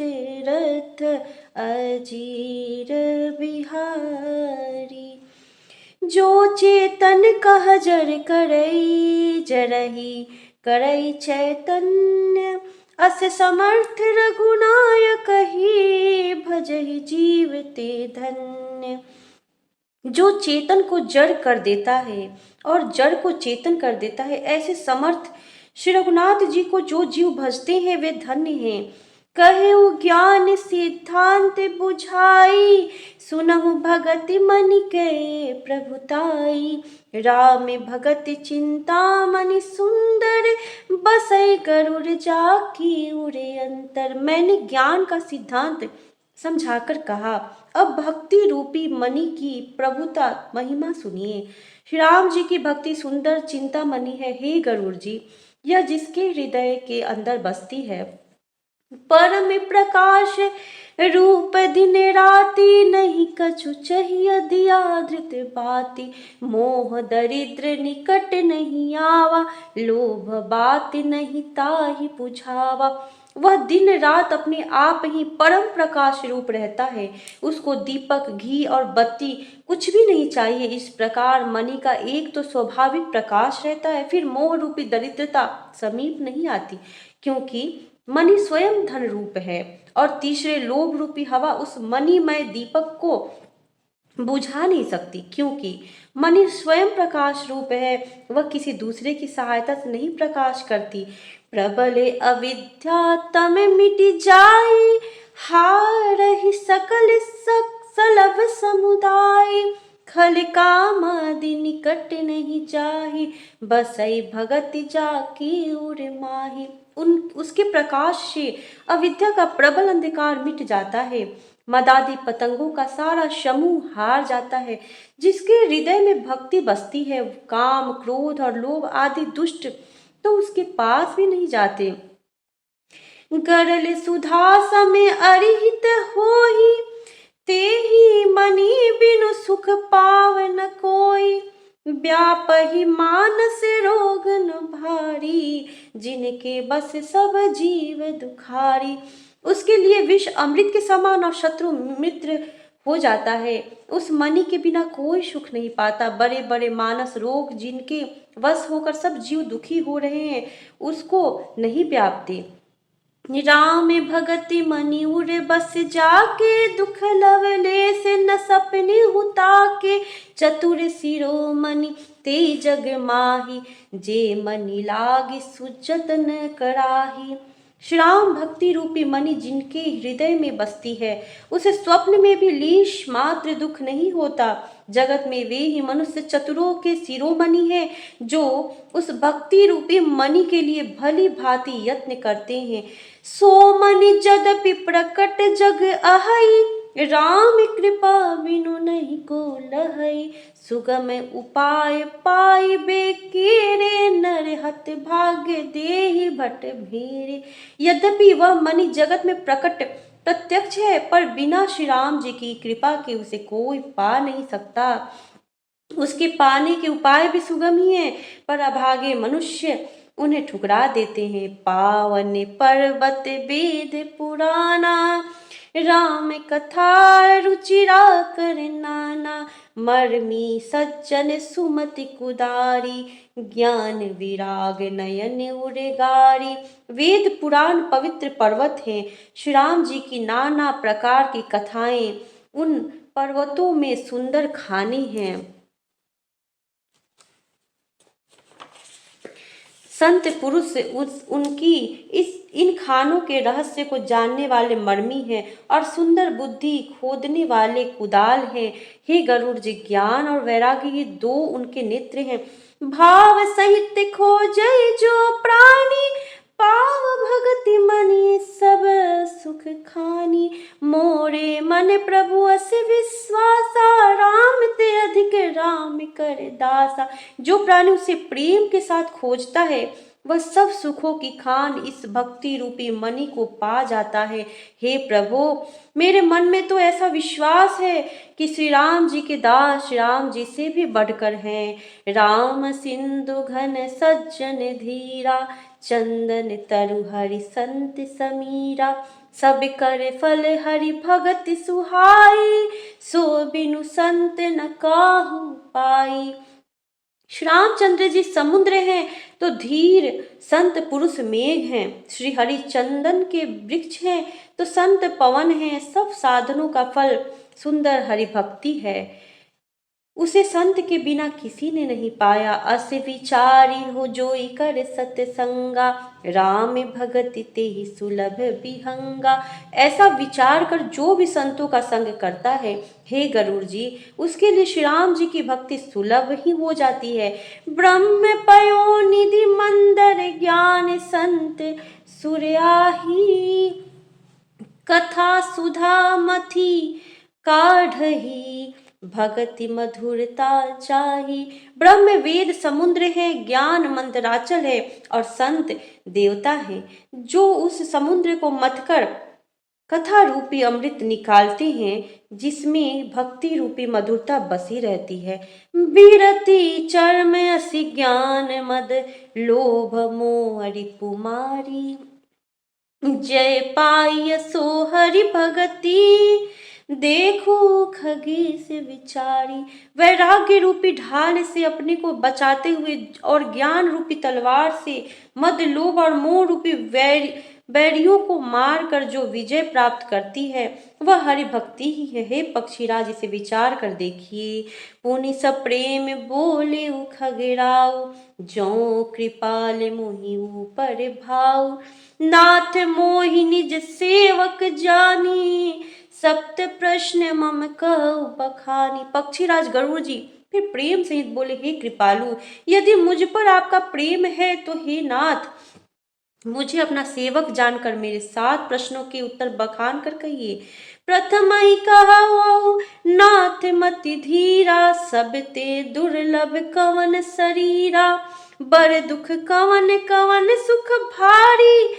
दशरथ अजीर बिहारी। जो चेतन कह जर करई, जरहि करई चैतन्य। अस समर्थ रघुनायक ही, भजहि जीवते धन्य। जो चेतन को जड़ कर देता है और जड़ को चेतन कर देता है, ऐसे समर्थ श्री रघुनाथ जी को जो जीव भजते हैं वे धन्य हैं। कहेउ ज्ञान सिद्धांत बुझाई, सुनहु भगति मनि के प्रभुताई। राम भगत चिंता मनि सुंदर, बसई गरुड़ जाकी उरे अंतर। मैंने ज्ञान का सिद्धांत समझाकर कहा, अब भक्ति रूपी मणि की प्रभुता महिमा सुनिए। श्री राम जी की भक्ति सुंदर चिंता मणि है। हे गरुड़ जी, यह जिसके हृदय के अंदर बसती है। परम प्रकाश रूप दिन राति, नहीं कछु चाहिए दिया धृत बाती। मोह दरिद्र निकट नहीं आवा, लोभ बात नहीं ताहि बुझावा। वह दिन रात अपने आप ही परम प्रकाश रूप रहता है, उसको दीपक घी और बत्ती कुछ भी नहीं चाहिए। इस प्रकार मणि का एक तो स्वाभाविक प्रकाश रहता है, फिर मोह रूपी दरिद्रता समीप नहीं आती, क्योंकि मणि स्वयं धन रूप है। और तीसरे लोभ रूपी हवा उस मणिमय दीपक को बुझा नहीं सकती, क्योंकि मणि स्वयं प्रकाश रूप है, वह किसी दूसरे की सहायता से नहीं प्रकाश करती। प्रबल अविद्या तम मिटि जाई, हारहि सकल सलभ समुदाय। खल कामादि निकट नहीं जाहि, बसई भगति जाकी उर माही। उसके प्रकाश से अविद्या का प्रबल अंधकार मिट जाता है, मदादी पतंगों का सारा समूह हार जाता है। जिसके हृदय में भक्ति बसती है, काम क्रोध और लोभ आदि दुष्ट तो उसके पास भी नहीं जाते। गरल सुधा समय अरिहित होई, तेहि मणि बिनु सुख पावन कोई। व्यापहि मानस रोग न भारी, जिनके बस सब जीव दुखारी। उसके लिए विष अमृत के समान और शत्रु मित्र हो जाता है। उस मणि के बिना कोई सुख नहीं पाता। बड़े बड़े मानस रोग जिनके वश होकर सब जीव दुखी हो रहे हैं, उसको नहीं व्यापते। राम भगति मणि उर बस जाके, दुख लवलेस न सपने हुता के। चतुर शिरोमणि ते जग माही, जे मणि लागे सुजत न कराही। श्री राम भक्ति रूपी मणि जिनके हृदय में बसती है, उसे स्वप्न में भी लीश मात्र दुख नहीं होता। जगत में वे ही मनुष्य चतुरों के शिरोमणि हैं, जो उस भक्ति रूपी मणि के लिए भली भांति यत्न करते हैं। सो मणि जदपि प्रकट जग अहई, राम कृपा बिनु नहीं को लहई। सुगम उपाय पाइबे केरे, नर हत भाग्य देहि भट भेरे। यद्यपि वह मणि जगत में प्रकट प्रत्यक्ष है, पर बिना श्री राम जी की कृपा के उसे कोई पा नहीं सकता। उसके पाने के उपाय भी सुगम ही हैं, पर अभागे मनुष्य उन्हें ठुकरा देते हैं। पावन पर्वत वेद पुराना, राम कथा रुचिरा कर नाना। मर्मी सज्जन सुमति कुदारी, ज्ञान विराग नयन उरेगारी। वेद पुराण पवित्र पर्वत हैं। श्री राम जी की नाना प्रकार की कथाएं उन पर्वतों में सुंदर खाने हैं। संत पुरुष उनकी इन खानों के रहस्य को जानने वाले मर्मी हैं और सुंदर बुद्धि खोदने वाले कुदाल हैं। हे गरुड़ जी, ज्ञान और वैराग्य ये दो उनके नेत्र हैं। भाव सहित खोजै जो प्राणी, पाव भगति मनि सब सुख खानी। मोरे मन प्रभु अस विश्वासा, राम ते अधिक राम कर दासा। जो प्राणी उसे प्रेम के साथ खोजता है, वह सब सुखों की खान इस भक्ति रूपी मणि को पा जाता है। हे प्रभु, मेरे मन में तो ऐसा विश्वास है कि श्री राम जी के दास श्री राम जी से भी बढ़कर हैं। राम सिंधु घन सज्जन धीरा, चंदन तरु हरि संत समीरा। सब कर फल हरि भगति सुहाई, सो बिनु संत न काहू पाई। श्री रामचंद्र जी समुद्र हैं तो धीर संत पुरुष मेघ हैं। श्री हरिचंदन के वृक्ष हैं तो संत पवन हैं। सब साधनों का फल सुंदर हरि भक्ति है, उसे संत के बिना किसी ने नहीं पाया। अस विचारी हो जोई कर सतसंगा, राम भगति ते ही सुलभ विहंगा। ऐसा विचार कर जो भी संतों का संग करता है, हे गरुड़ जी, उसके लिए श्री राम जी की भक्ति सुलभ ही हो जाती है। ब्रह्म पयो निधि मंदर ज्ञान संत सुरयाही, कथा सुधा मथी काढ़ही, भगति मधुरता चाही। ब्रह्म वेद समुद्र है, ज्ञान मंदराचल है और संत देवता है, जो उस समुद्र को मथकर कथा रूपी अमृत निकालते हैं, जिसमें भक्ति रूपी मधुरता बसी रहती है। विरति चर्म असि ज्ञान मद, लोभ मोह रिपुमारी, जय पाय सो हरि भगति, देखो खगेश विचारी। वैराग्य रूपी ढाल से अपने को बचाते हुए और ज्ञान रूपी तलवार से मद लोभ और मोह रूपी बैरियों को मार कर जो विजय प्राप्त करती है, वह हरि भक्ति ही है। हे पक्षीराज, इसे विचार कर देखिए। पुनि सब प्रेम बोले खगेराव, जो कृपाल मोहि ऊपर भाव, नाथ मोहि निज सेवक जानी, सप्त प्रश्न मम कहु बखानी। पक्षीराज गरुड़ जी फिर प्रेम सहित बोले, हे कृपालु, यदि मुझ पर आपका प्रेम है तो हे नाथ, मुझे अपना सेवक जानकर मेरे 7 प्रश्नों के उत्तर बखान कर कहिए। प्रथम ही कहा नाथ मति धीरा, सब ते दुर्लभ कवन शरीरा, बर दुख कवन कवन सुख भारी,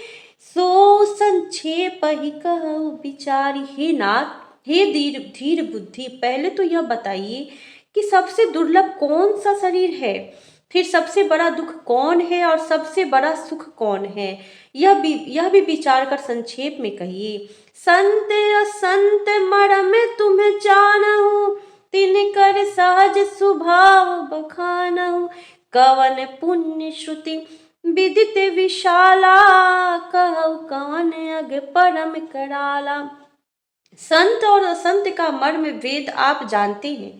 सो संक्षेप ही कहु विचारी। हे नाथ, हे धीर बुद्धि, पहले तो यह बताइए कि सबसे दुर्लभ कौन सा शरीर है, फिर सबसे बड़ा दुख कौन है और सबसे बड़ा सुख कौन है, यह भी विचार कर संक्षेप में कहिए। संत असंत मरम तुम्हें जानहु, तिन कर सहज स्वभाव बखानहु, कवन पुण्य श्रुति विदित विशाला, कहु कवन अग परम कराला। संत और असंत का मर्म वेद आप जानते हैं,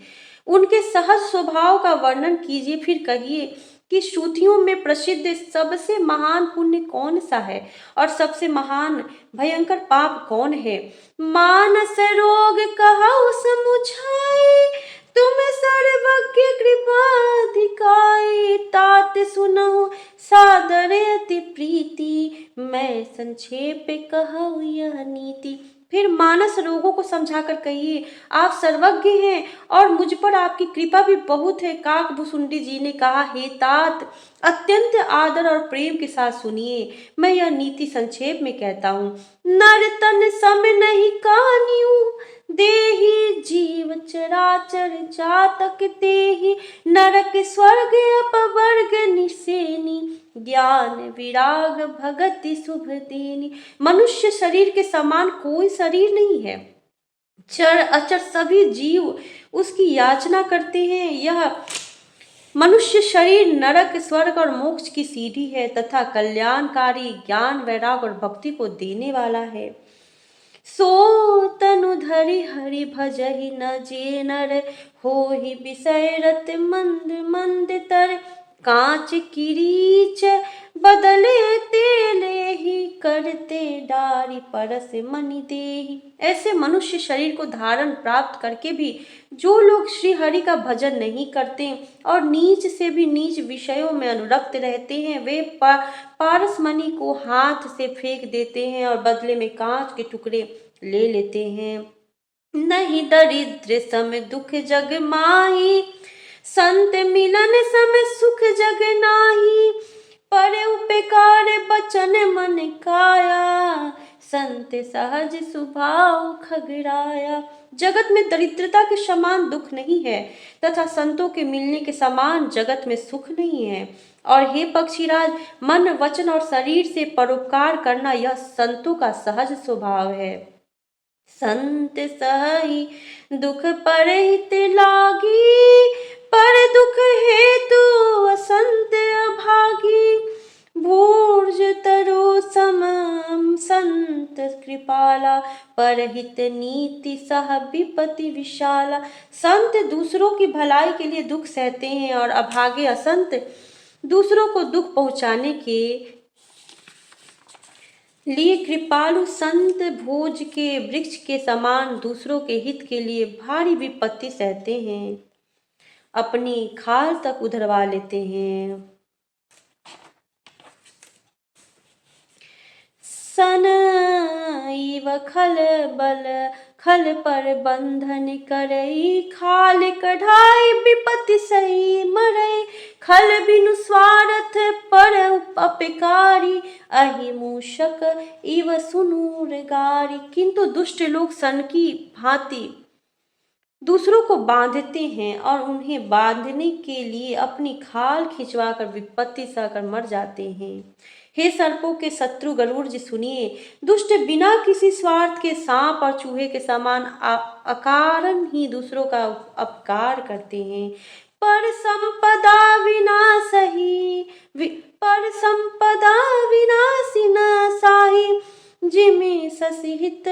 उनके सहज स्वभाव का वर्णन कीजिए। फिर कहिए कि श्रुतियों में प्रसिद्ध सबसे महान पुण्य कौन सा है और सबसे महान भयंकर पाप कौन है। मानस रोग कहु समुझाई, तुम सर्वज्ञ कृपा दिखाई, तात सुनहु सादर अति प्रीति, मैं संक्षेप कहु यह नीति। फिर मानस रोगों को समझाकर कहिए, आप सर्वज्ञ हैं और मुझ पर आपकी कृपा भी बहुत है। काकभुसुंडी जी ने कहा, हे तात, अत्यंत आदर और प्रेम के साथ सुनिए, मैं यह नीति संक्षेप में कहता हूँ। नर तन सम नहीं कान्यू, देहि जीव चराचर जातक तेहि, नरक स्वर्ग अपवर्ग निसेनी, ज्ञान विराग भगति शुभ देनी। मनुष्य शरीर के समान कोई शरीर नहीं है, चर अचर सभी जीव उसकी याचना करते हैं। यह मनुष्य शरीर नरक स्वर्ग और मोक्ष की सीढ़ी है तथा कल्याणकारी ज्ञान वैराग और भक्ति को देने वाला है। सो तनु धरि हरि भजहि न जे नर, होहि विषय रत मंद मंद तर, कांच किरीच बदले तेले ही, करते डारी परस मणि देहि। ऐसे मनुष्य शरीर को धारण प्राप्त करके भी जो लोग श्री हरि का भजन नहीं करते और नीच से भी नीच विषयों में अनुरक्त रहते हैं, वे पारस मणि को हाथ से फेंक देते हैं और बदले में कांच के टुकड़े ले लेते हैं। नहीं दरिद्र सम दुख जग माही, संत मिलन सम सुख जग नाही, पर उपकार बचन मन काया, संत सहज स्वभाव खगराया। जगत में दरिद्रता के समान दुख नहीं है तथा संतों के मिलने के समान जगत में सुख नहीं है। और हे पक्षीराज, मन वचन और शरीर से परोपकार करना यह संतों का सहज स्वभाव है। संत सही दुख परहित लागी, पर दुख हेतु असंत अभागी। भूर्ज तरो समम संत कृपाला, परहित नीति सह विपति विशाला। संत दूसरों की भलाई के लिए दुख सहते हैं और अभागे असंत दूसरों को दुख पहुंचाने के लिए कृपालु संत भोज के वृक्ष के समान दूसरों के हित के लिए भारी विपत्ति सहते हैं, अपनी खाल तक उधरवा लेते हैं। सन इव खल बल खल पर बंधन करई, खाल कढ़ाई विपत्ति सही मरई। खल बिनु स्वार्थ पर अपकारी, अहि मूषक इव सुनूर गारी। किंतु दुष्ट लोग सन की भांति दूसरों को बांधते हैं और उन्हें बांधने के लिए अपनी खाल खिंचवाकर विपत्ति सहकर मर जाते हैं। हे सर्पों के शत्रु गरुड़ जी, सुनिए, दुष्ट बिना किसी स्वार्थ के सांप और चूहे के समान अकारण ही दूसरों का अपकार करते हैं। पर संपदा विनाशही, पर संपदा विनाशी न साही। जिमे ससिहित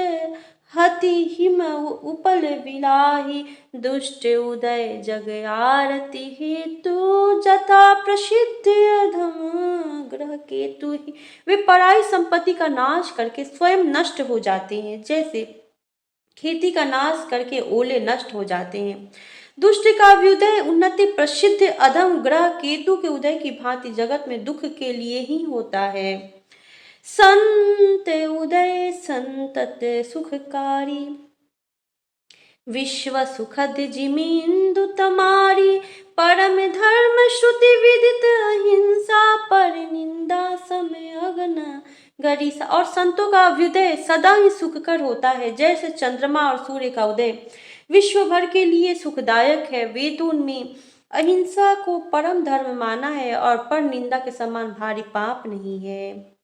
हति हिम उपल विलाही, दुष्ट उदय जग आरती हेतु। जथा प्रसिद्ध अधम ग्रह केतु ही। वे पराई संपत्ति का नाश करके स्वयं नष्ट हो जाते हैं, जैसे खेती का नाश करके ओले नष्ट हो जाते हैं। दुष्ट का व्युदय उन्नति प्रसिद्ध अधम ग्रह केतु के उदय की भांति जगत में दुख के लिए ही होता है। संत उदय संतत सुखकारी, विश्व सुखद जिमिंदु तमारी। परम धर्म श्रुति विदित अहिंसा, पर निंदा समय अगन गरीसा। और संतों का अभ्युदय सदा ही सुखकर होता है, जैसे चंद्रमा और सूर्य का उदय विश्व भर के लिए सुखदायक है। वेदों में अहिंसा को परम धर्म माना है और पर निंदा के समान भारी पाप नहीं है।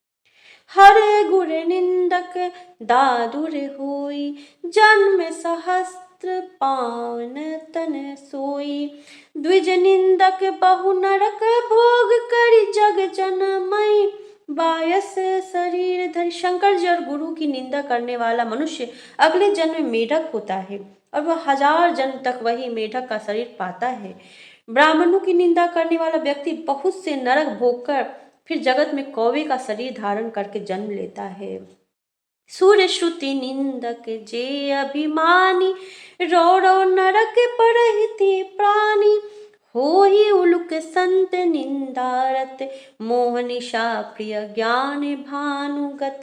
हरे गुर निंदक दादुर होई, जन्म सहस्त्र पावन तन सोई। द्विज निंदक बहु नरक भोग करी, जग जनमई बायस शरीर धरि। शंकर जी और गुरु की निंदा करने वाला मनुष्य अगले जन्म में मेढक होता है और वह 1000 जन्म तक वही मेढक का शरीर पाता है। ब्राह्मणों की निंदा करने वाला व्यक्ति बहुत से नरक भोगकर फिर जगत में कौवे का शरीर धारण करके जन्म लेता है। सूर्य श्रुति निंदक जे अभिमानी, रो रो नरक परहिति प्राणी। हो ही उलुक संत निंदारत, मोह निशा प्रिय ज्ञान भानुगत।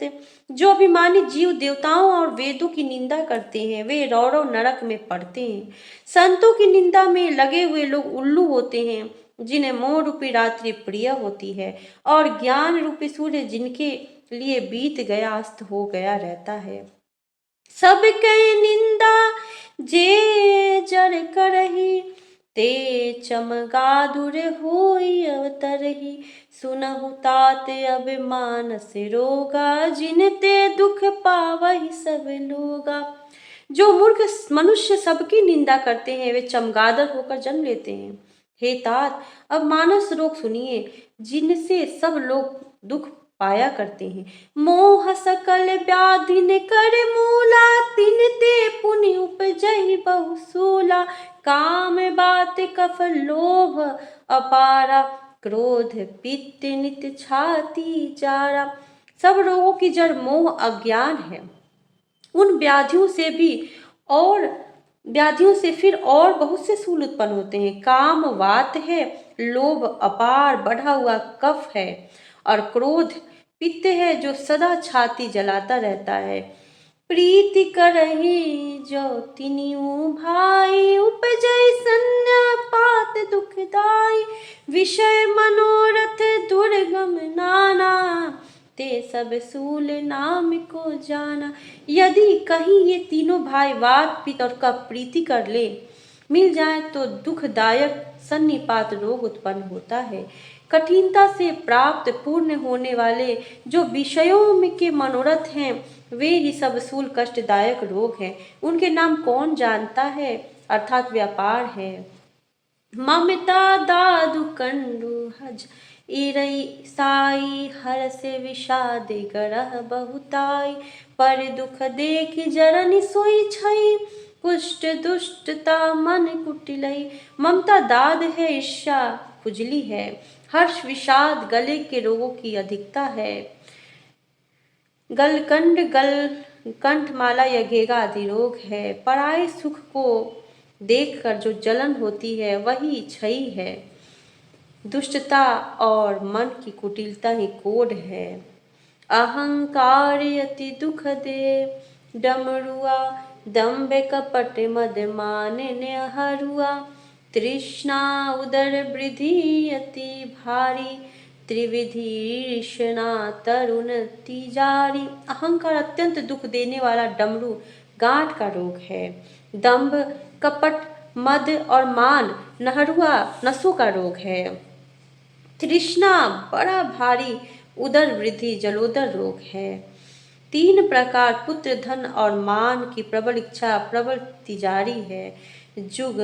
जो अभिमानी जीव देवताओं और वेदों की निंदा करते हैं, वे रौरव नरक में पड़ते हैं। संतों की निंदा में लगे हुए लोग उल्लू होते हैं, जिन्हें मोह रूपी रात्रि प्रिय होती है और ज्ञान रूपी सूर्य जिनके लिए बीत गया अस्त हो गया रहता है। सब कई निंदा जे जर करही, ते चमगादुर होई अवतरही। सुनहु तात अब मानस रोगा, जिनते दुख पावहि सब लोगा। जो मूर्ख मनुष्य सबकी निंदा करते हैं, वे चमगादड़ होकर जन्म लेते हैं। हे तात, अब मानस रोग सुनिए, जिनसे सब लोग दुख पाया करते हैं। मोह सकल व्याधिन कर मूला, तिनते पुनि उपजहि बहुसूला। काम बात कफ लोभ अपारा, क्रोध पित्त नित छाती जारा। सब रोगों की जड़ मोह अज्ञान है। उन व्याधियों से फिर और बहुत से सूल उत्पन्न होते हैं। काम वात है, लोभ अपार बढ़ा हुआ कफ है और क्रोध पित्त है जो सदा छाती जलाता रहता है। प्रीति करहि जो तिनिउ भाई, उपजै संपात दुखदाई। विषय मनोरथ दुर्गम नाना, ते सब सूल नाम को जाना। यदि कहीं ये तीनों भाई वात पित्त और कफ प्रीति कर ले मिल जाए तो दुखदायक सन्निपात रोग उत्पन्न होता है। कठिनता से प्राप्त पूर्ण होने वाले जो विषयों में के मनोरथ हैं वे ही सब सूल कष्टदायक रोग हैं। उनके नाम कौन जानता है, अर्थात व्यापार है। ममता दादु कंडु हज इरई साई हर से विषाद गरह बहुताई। पर दुख देख जरनि सोई छई कुष्ठ दुष्टता मन कुटिलई। ममता दाद है, ईर्ष्या खुजली है, हर्ष विषाद गले के रोगों की अधिकता है। गलकंड गल कंठमाला या घेगा आदि रोग है। पराये सुख को देखकर जो जलन होती है वही क्षयी है। दुष्टता और मन की कुटिलता ही कोढ़ है। अहंकार अति दुख दे डमरुआ दम्भ कपट मद मान हरुआ। तृष्णा उदर वृद्धि अति भारी त्रिविधि ईर्षणा तरुण तिजारी। अहंकार अत्यंत दुख देने वाला डमरू गांठ का रोग है। दंभ कपट मद और मान नहरुआ नसों का रोग है। तृष्णा बड़ा भारी उदर वृद्धि जलोदर रोग है। तीन प्रकार पुत्र धन और मान की प्रबल इच्छा प्रबल तिजारी है। जुग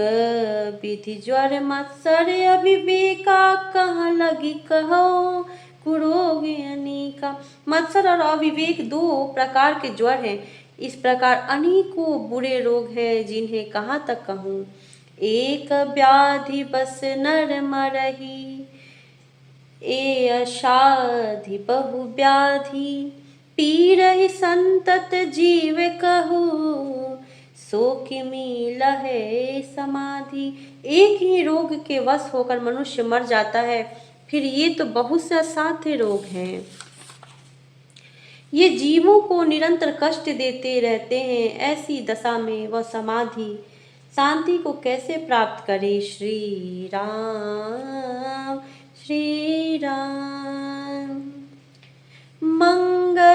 विधि ज्वर मत्सर अविवेका कहाँ लगी कहो कुरोग अनेका। मत्सर और अविवेक दो प्रकार के ज्वर हैं। इस प्रकार अनेकों बुरे रोग हैं जिन्हें कहाँ तक कहूँ। एक व्याधि बस नर मरही ए अषाधि बहु व्याधि। पीरहि संतत जीव कहू सो किमी लहे समाधि। एक ही रोग के वश होकर मनुष्य मर जाता है, फिर ये तो बहुत से असाध्य रोग हैं। ये जीवों को निरंतर कष्ट देते रहते हैं। ऐसी दशा में वह समाधि शांति को कैसे प्राप्त करे। श्री राम श्री राम। मंगल